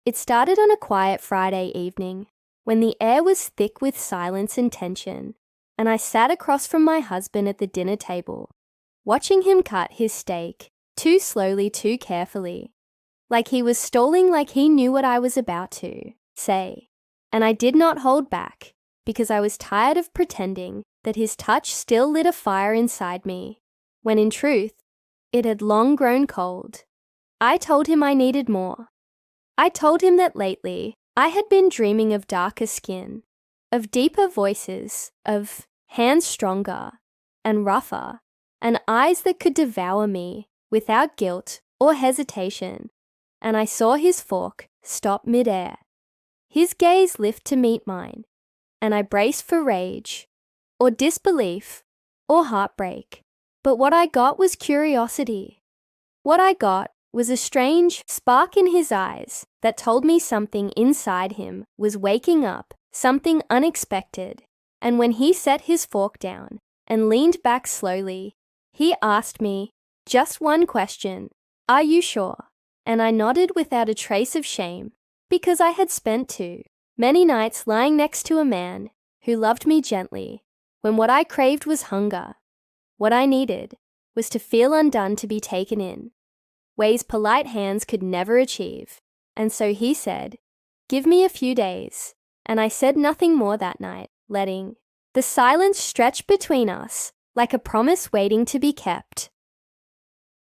It started on a quiet Friday evening when the air was thick with silence and tension, and I sat across from my husband at the dinner table, watching him cut his steak too slowly, too carefully, like he was stalling, like he knew what I was about to say. And I did not hold back because I was tired of pretending that his touch still lit a fire inside me, when in truth, it had long grown cold. I told him I needed more. I told him that lately I had been dreaming of darker skin, of deeper voices, of hands stronger and rougher, and eyes that could devour me without guilt or hesitation. And I saw his fork stop midair, his gaze lift to meet mine, and I braced for rage, or disbelief, or heartbreak. But what I got was curiosity. What I got was a strange spark in his eyes that told me something inside him was waking up, something unexpected. And when he set his fork down and leaned back slowly, he asked me just one question: "Are you sure?" And I nodded without a trace of shame, because I had spent too many nights lying next to a man who loved me gently, when what I craved was hunger. What I needed was to feel undone, to be taken in, ways polite hands could never achieve. And so he said, "Give me a few days." And I said nothing more that night, letting the silence stretch between us like a promise waiting to be kept.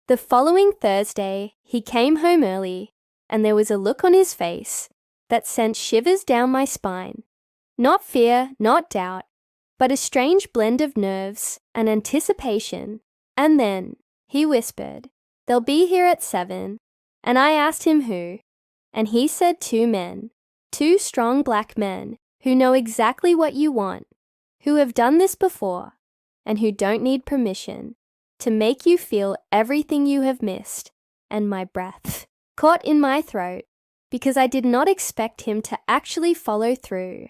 The following Thursday, he came home early, and there was a look on his face that sent shivers down my spine. Not fear, not doubt, but a strange blend of nerves and anticipation. And then he whispered, "They'll be here at 7. And I asked him who, and he said 2 men, 2 strong black men who know exactly what you want, who have done this before, and who don't need permission to make you feel everything you have missed." And my breath caught in my throat because I did not expect him to actually follow through.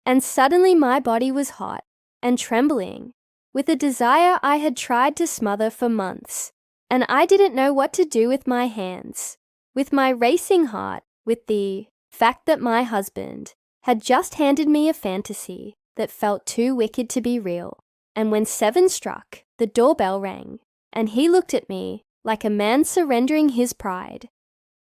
And suddenly my body was hot and trembling with a desire I had tried to smother for months, and I didn't know what to do with my hands, with my racing heart, with the fact that my husband had just handed me a fantasy that felt too wicked to be real. And when 7 struck, the doorbell rang, and he looked at me like a man surrendering his pride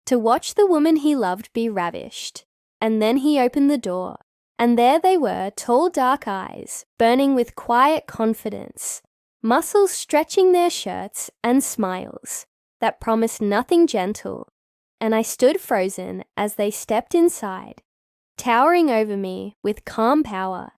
to watch the woman he loved be ravished. And then he opened the door, and there they were, tall dark eyes burning with quiet confidence, muscles stretching their shirts, and smiles that promised nothing gentle. And I stood frozen as they stepped inside, towering over me with calm power,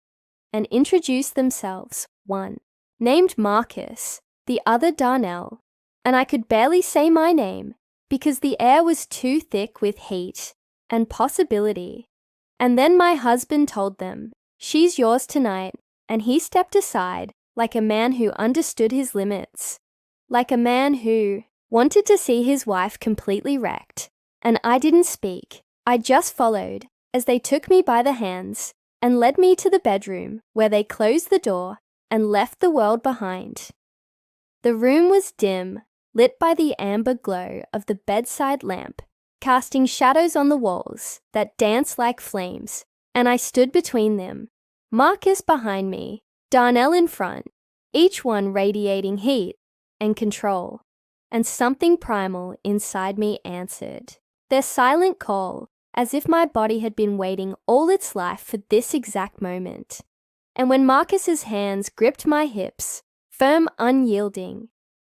and introduced themselves, one named Marcus, the other Darnell, and I could barely say my name because the air was too thick with heat and possibility. And then my husband told them, "She's yours tonight," and he stepped aside like a man who understood his limits, like a man who wanted to see his wife completely wrecked. And I didn't speak. I just followed as they took me by the hands and led me to the bedroom, where they closed the door and left the world behind. The room was dim, lit by the amber glow of the bedside lamp, casting shadows on the walls that danced like flames, and I stood between them, Marcus behind me, Darnell in front, each one radiating heat and control. And something primal inside me answered their silent call, as if my body had been waiting all its life for this exact moment. And when Marcus's hands gripped my hips, firm, unyielding,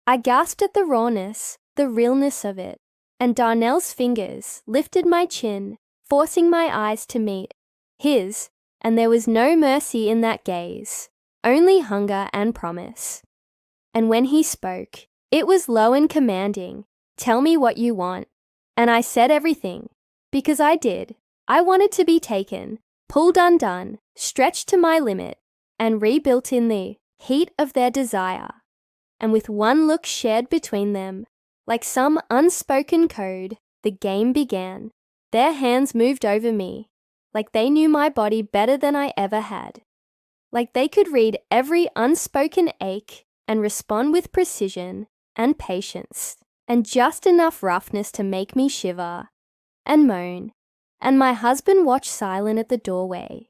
I gasped at the rawness, the realness of it, and Darnell's fingers lifted my chin, forcing my eyes to meet his, and there was no mercy in that gaze, only hunger and promise. And when he spoke, it was low and commanding, "Tell me what you want." And I said everything, because I did. I wanted to be taken, pulled undone, stretched to my limit, and rebuilt in the heat of their desire. And with one look shared between them, like some unspoken code, the game began. Their hands moved over me, like they knew my body better than I ever had. Like they could read every unspoken ache and respond with precision and patience, and just enough roughness to make me shiver and moan and my husband watched silent at the doorway,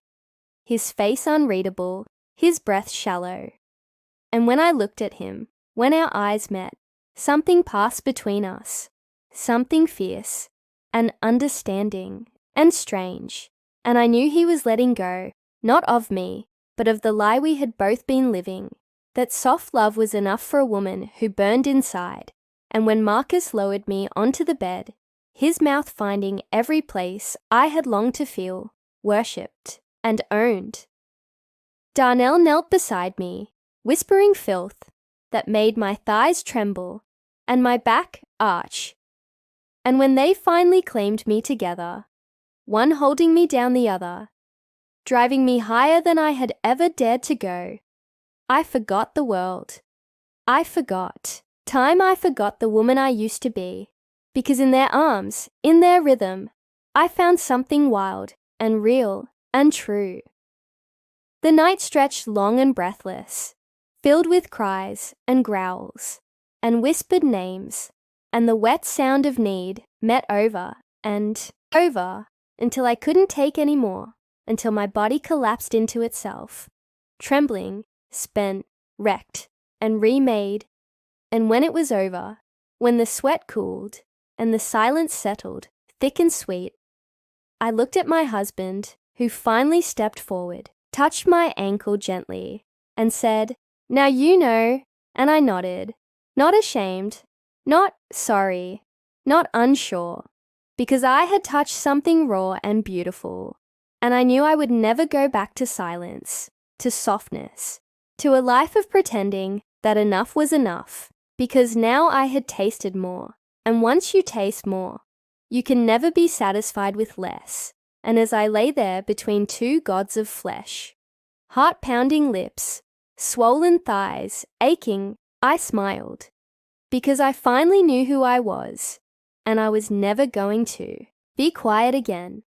his face unreadable, his breath shallow. And when I looked at him, when our eyes met, something passed between us, something fierce and understanding and strange, and I knew he was letting go, not of me, but of the lie we had both been living, that soft love was enough for a woman who burned inside. And when Marcus lowered me onto the bed, his mouth finding every place I had longed to feel, worshipped, and owned. Darnell knelt beside me, whispering filth that made my thighs tremble and my back arch. And when they finally claimed me together, one holding me down the other, driving me higher than I had ever dared to go, I forgot the world. I forgot. I forgot the woman I used to be, because in their arms, in their rhythm, I found something wild and real and true. The night stretched long and breathless, filled with cries and growls and whispered names, and the wet sound of need met over and over until I couldn't take any more, until my body collapsed into itself, trembling, spent, wrecked, and remade. And when it was over, when the sweat cooled and the silence settled, thick and sweet, I looked at my husband, who finally stepped forward, touched my ankle gently, and said, "Now you know," and I nodded, not ashamed, not sorry, not unsure, because I had touched something raw and beautiful, and I knew I would never go back to silence, to softness, to a life of pretending that enough was enough, because now I had tasted more, and once you taste more, you can never be satisfied with less. And as I lay there between two gods of flesh, heart-pounding lips, swollen thighs, aching, I smiled, because I finally knew who I was, and I was never going to be quiet again.